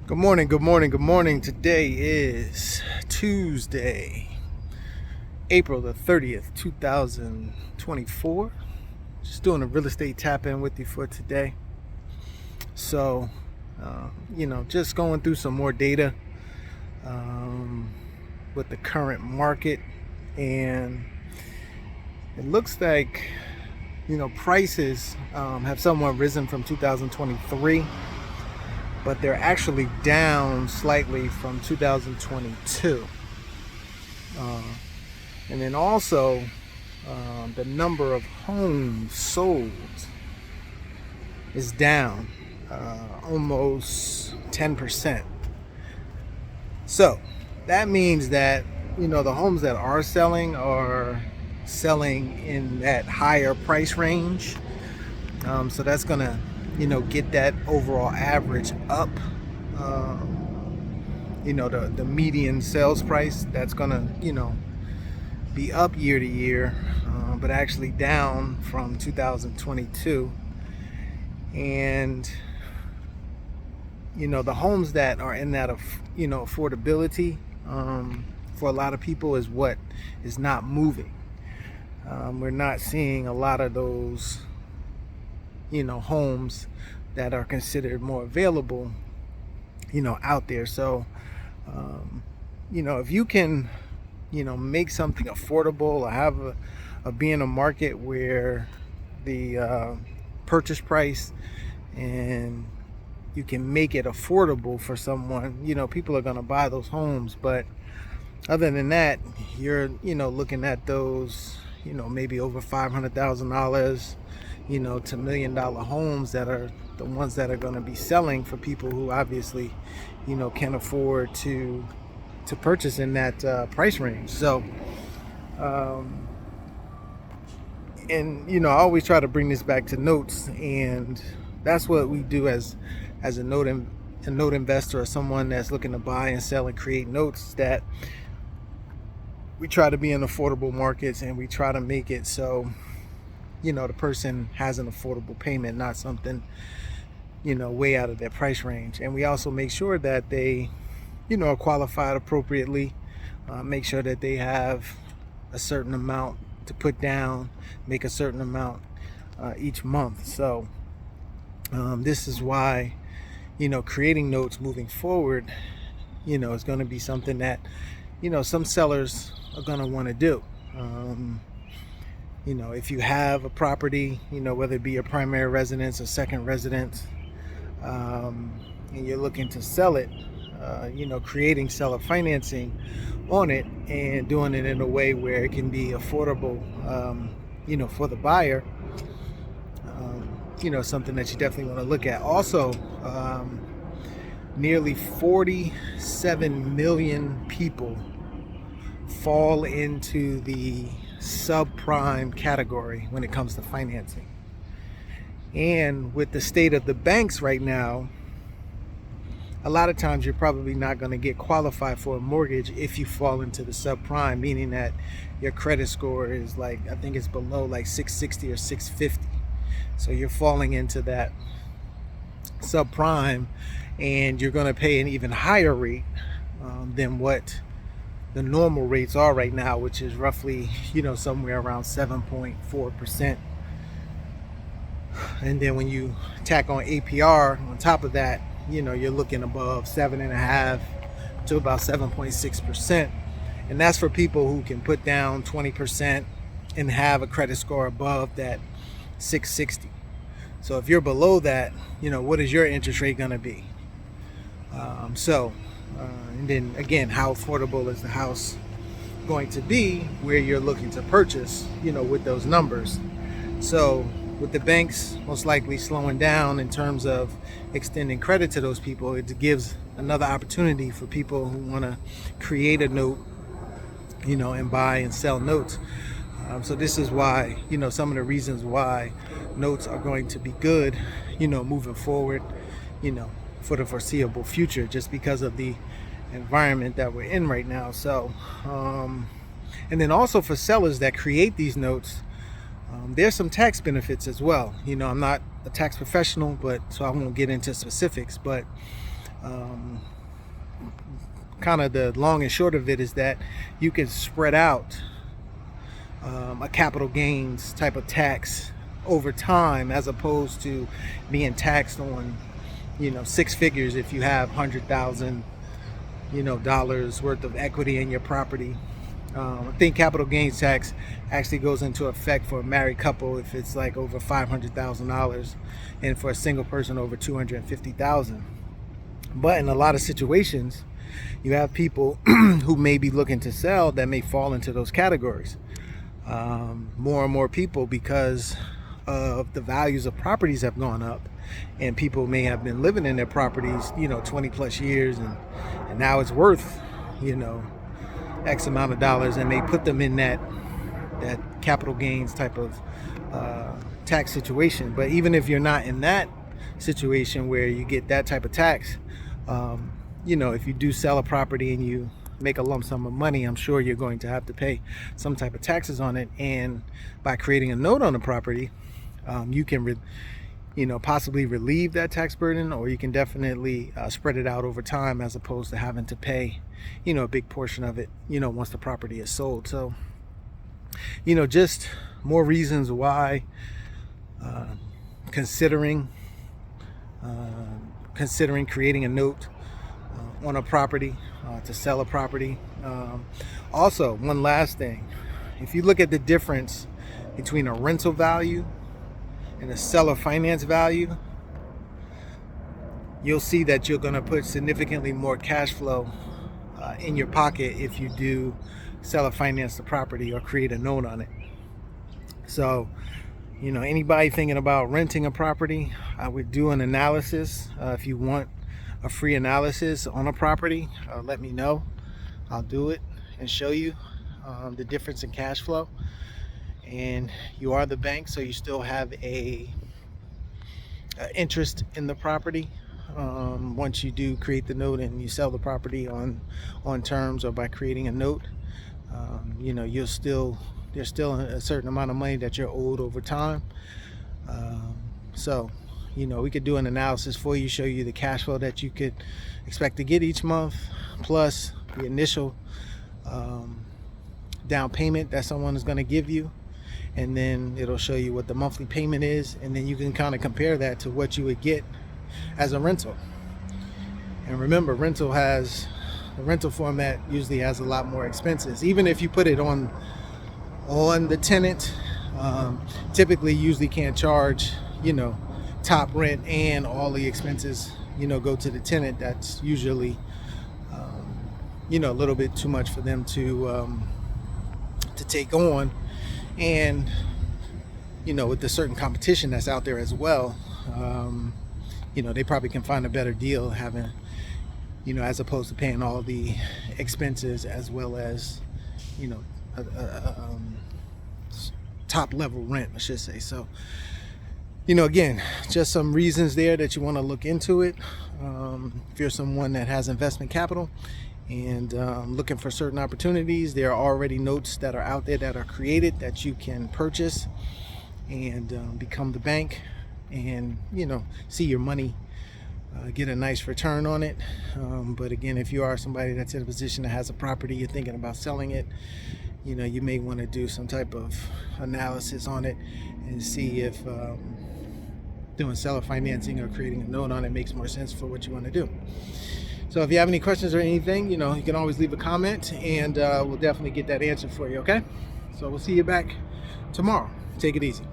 Good morning, good morning, good morning. Today is Tuesday, April the 30th, 2024. Just doing a real estate tap in with you for today. So, just going through some more data with the current market. And it looks like, prices have somewhat risen from 2023, but they're actually down slightly from 2022. And then also, the number of homes sold is down almost 10%. So that means that, the homes that are selling in that higher price range. So that's going to, get that overall average up. The median sales price, that's going to, be up year to year, but actually down from 2022. And, the homes that are in that, affordability for a lot of people is what is not moving. We're not seeing a lot of those, homes that are considered more available, out there. So, if you can, make something affordable or be in a market where the purchase price and you can make it affordable for someone, people are going to buy those homes. But other than that, you're, looking at those, maybe over $500,000, to $1 million homes that are the ones that are going to be selling for people who obviously, can afford to purchase in that price range. So, I always try to bring this back to notes, and that's what we do as a note investor or someone that's looking to buy and sell and create notes. That we try to be in affordable markets, and we try to make it so, the person has an affordable payment, not something, way out of their price range. And we also make sure that they, are qualified appropriately, make sure that they have a certain amount to put down, make a certain amount each month. So this is why, creating notes moving forward, is going to be something that, some sellers are going to want to do. If you have a property, whether it be your primary residence or second residence, and you're looking to sell it, creating seller financing on it and doing it in a way where it can be affordable, for the buyer, something that you definitely want to look at. Also, nearly 47 million people fall into the subprime category when it comes to financing. And with the state of the banks right now, a lot of times you're probably not going to get qualified for a mortgage if you fall into the subprime, meaning that your credit score is I think it's below 660 or 650. So you're falling into that subprime, and you're going to pay an even higher rate than what the normal rates are right now, which is roughly, somewhere around 7.4%. And then when you tack on APR on top of that, you're looking above 7.5 to about 7.6%. And that's for people who can put down 20% and have a credit score above that 660. So if you're below that, what is your interest rate going to be? And then again, how affordable is the house going to be where you're looking to purchase, with those numbers? So with the banks most likely slowing down in terms of extending credit to those people, it gives another opportunity for people who want to create a note, and buy and sell notes. So this is why, some of the reasons why notes are going to be good, moving forward, for the foreseeable future, just because of the environment that we're in right now. So, and then also for sellers that create these notes, there's some tax benefits as well. I'm not a tax professional, but so I won't get into specifics, but Kind of the long and short of it is that you can spread out a capital gains type of tax over time, as opposed to being taxed on, six figures if you have $100,000, dollars worth of equity in your property. I think capital gains tax actually goes into effect for a married couple if it's like over $500,000, and for a single person over $250,000. But in a lot of situations, you have people who may be looking to sell that may fall into those categories. More and more people, because of the values of properties have gone up, and people may have been living in their properties 20 plus years, and now it's worth X amount of dollars, and they put them in that capital gains type of tax situation. But even if you're not in that situation where you get that type of tax, if you do sell a property and you make a lump sum of money, I'm sure you're going to have to pay some type of taxes on it. And by creating a note on the property, you can possibly relieve that tax burden, or you can definitely spread it out over time, as opposed to having to pay a big portion of it once the property is sold. So just more reasons why considering creating a note on a property to sell a property. Also, one last thing, if you look at the difference between a rental value and a seller finance value, you'll see that you're going to put significantly more cash flow in your pocket if you do seller finance the property or create a note on it. So anybody thinking about renting a property, I would do an analysis. If you want a free analysis on a property, let me know. I'll do it and show you the difference in cash flow. And you are the bank, so you still have a interest in the property. Once you do create the note and you sell the property on terms or by creating a note, there's still a certain amount of money that you're owed over time. So we could do an analysis for you, show you the cash flow that you could expect to get each month, plus the initial down payment that someone is going to give you, and then it'll show you what the monthly payment is, and then you can kind of compare that to what you would get as a rental. And remember, the rental format usually has a lot more expenses. Even if you put it on the tenant, typically usually can't charge top rent and all the expenses go to the tenant. That's usually a little bit too much for them to take on. And with the certain competition that's out there as well, they probably can find a better deal having as opposed to paying all the expenses, as well as top level rent, I should say. So again, just some reasons there that you want to look into it. If you're someone that has investment capital and looking for certain opportunities, there are already notes that are out there that are created that you can purchase and become the bank, and see your money get a nice return on it. But again, if you are somebody that's in a position that has a property, you're thinking about selling it, you may want to do some type of analysis on it and see if doing seller financing or creating a note on it makes more sense for what you want to do. So if you have any questions or anything, you can always leave a comment, and we'll definitely get that answered for you. Okay, so we'll see you back tomorrow. Take it easy.